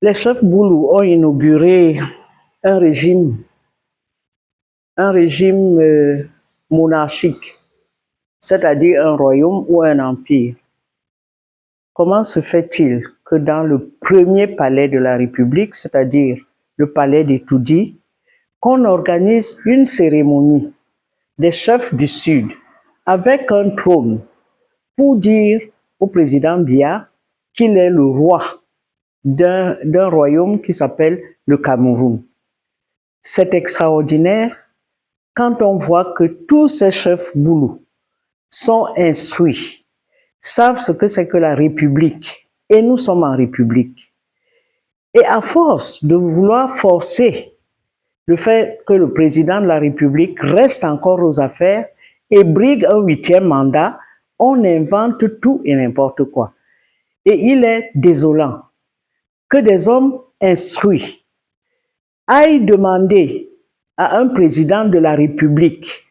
Les chefs Boulou ont inauguré un régime, un régime monarchique, c'est-à-dire un royaume ou un empire. Comment se fait-il que dans le premier palais de la République, c'est-à-dire le palais des Toudis, qu'on organise une cérémonie des chefs du Sud avec un trône pour dire au président Biya qu'il est le roi d'un royaume qui s'appelle le Cameroun. C'est extraordinaire quand on voit que tous ces chefs Boulou sont instruits, savent ce que c'est que la République, et nous sommes en République. Et à force de vouloir forcer le fait que le président de la République reste encore aux affaires et brigue un 8e mandat, on invente tout et n'importe quoi. Et il est désolant que des hommes instruits aillent demander à un président de la République,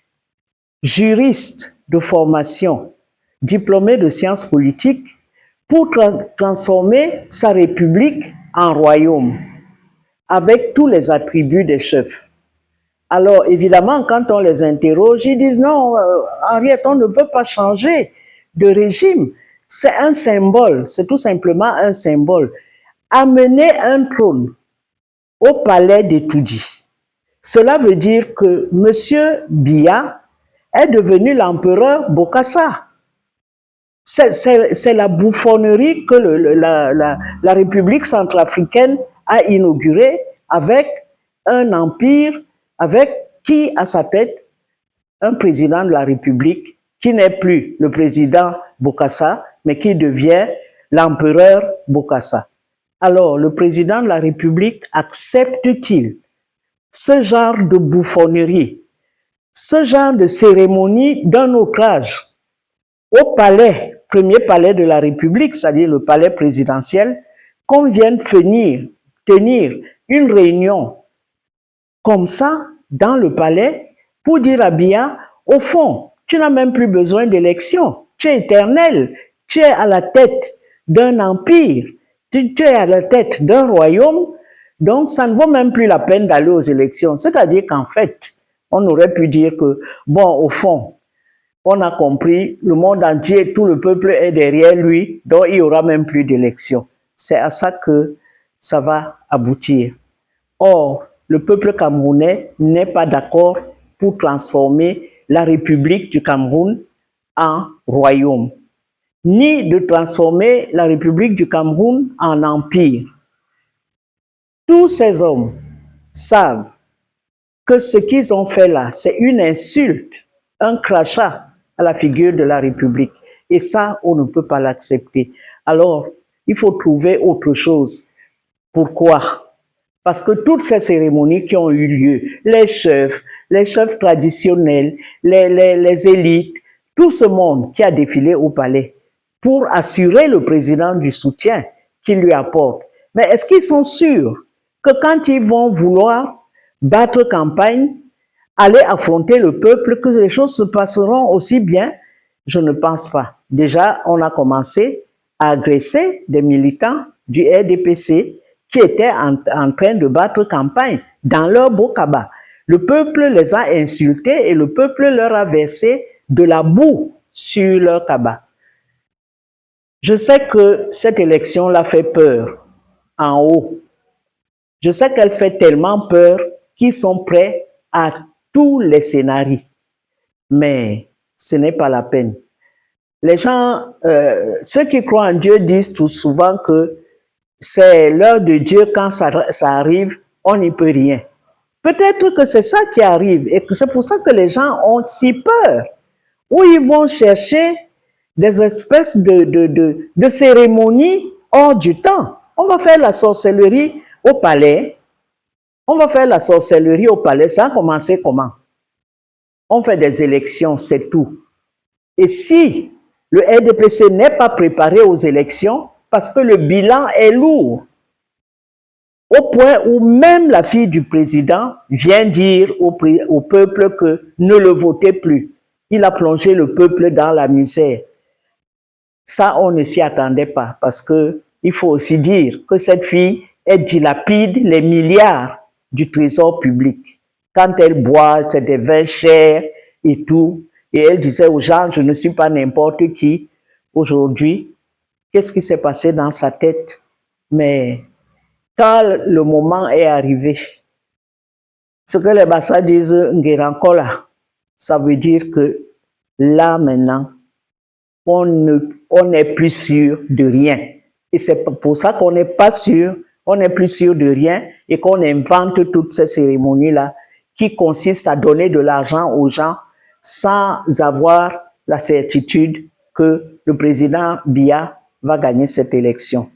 juriste de formation, diplômé de sciences politiques, pour transformer sa République en royaume, avec tous les attributs des chefs. Alors, évidemment, quand on les interroge, ils disent non, Henriette, on ne veut pas changer de régime. C'est un symbole, c'est tout simplement un symbole. Amener un trône au palais des Toudis, cela veut dire que M. Biya est devenu l'empereur Bokassa. C'est la bouffonnerie que la République centrafricaine a inaugurée avec un empire, avec qui à sa tête un président de la République qui n'est plus le président Bokassa, mais qui devient l'empereur Bokassa. Alors, le président de la République accepte-t-il ce genre de bouffonnerie, ce genre de cérémonie d'un autre âge au palais, premier palais de la République, c'est-à-dire le palais présidentiel, qu'on vienne tenir une réunion comme ça dans le palais pour dire à Biya, au fond, tu n'as même plus besoin d'élection, tu es éternel, tu es à la tête d'un empire, tu es à la tête d'un royaume, donc ça ne vaut même plus la peine d'aller aux élections. C'est-à-dire qu'en fait, on aurait pu dire que, bon, au fond, on a compris, le monde entier, tout le peuple est derrière lui, donc il n'y aura même plus d'élections. C'est à ça que ça va aboutir. Or, le peuple camerounais n'est pas d'accord pour transformer la République du Cameroun en royaume, ni de transformer la République du Cameroun en empire. Tous ces hommes savent que ce qu'ils ont fait là, c'est une insulte, un crachat à la figure de la République. Et ça, on ne peut pas l'accepter. Alors, il faut trouver autre chose. Pourquoi? Parce que toutes ces cérémonies qui ont eu lieu, les chefs traditionnels, les élites, tout ce monde qui a défilé au palais pour assurer le président du soutien qu'il lui apporte. Mais est-ce qu'ils sont sûrs que quand ils vont vouloir battre campagne, aller affronter le peuple, que les choses se passeront aussi bien? Je ne pense pas. Déjà, on a commencé à agresser des militants du RDPC qui étaient en train de battre campagne dans leur beau cabas. Le peuple les a insultés et le peuple leur a versé de la boue sur leur cabas. Je sais que cette élection-là fait peur en haut. Je sais qu'elle fait tellement peur qu'ils sont prêts à tous les scénarios. Mais ce n'est pas la peine. Les gens, ceux qui croient en Dieu disent tout souvent que c'est l'heure de Dieu, quand ça arrive, on n'y peut rien. Peut-être que c'est ça qui arrive et que c'est pour ça que les gens ont si peur, où ils vont chercher des espèces de cérémonies hors du temps. On va faire la sorcellerie au palais. On va faire la sorcellerie au palais. Ça a commencé comment? On fait des élections, c'est tout. Et si le RDPC n'est pas préparé aux élections, parce que le bilan est lourd, au point où même la fille du président vient dire au peuple que ne le votez plus. Il a plongé le peuple dans la misère. Ça, on ne s'y attendait pas, parce qu'il faut aussi dire que cette fille elle dilapide les milliards du trésor public. Quand elle boit, c'est des vins chers et tout. Et elle disait aux gens, je ne suis pas n'importe qui. Aujourd'hui, qu'est-ce qui s'est passé dans sa tête? Mais quand le moment est arrivé, ce que les Bassa disent, Ngerankola, ça veut dire que là maintenant, on n'est plus sûr de rien. Et c'est pour ça qu'on n'est pas sûr, on n'est plus sûr de rien et qu'on invente toutes ces cérémonies-là qui consistent à donner de l'argent aux gens sans avoir la certitude que le président Biya va gagner cette élection.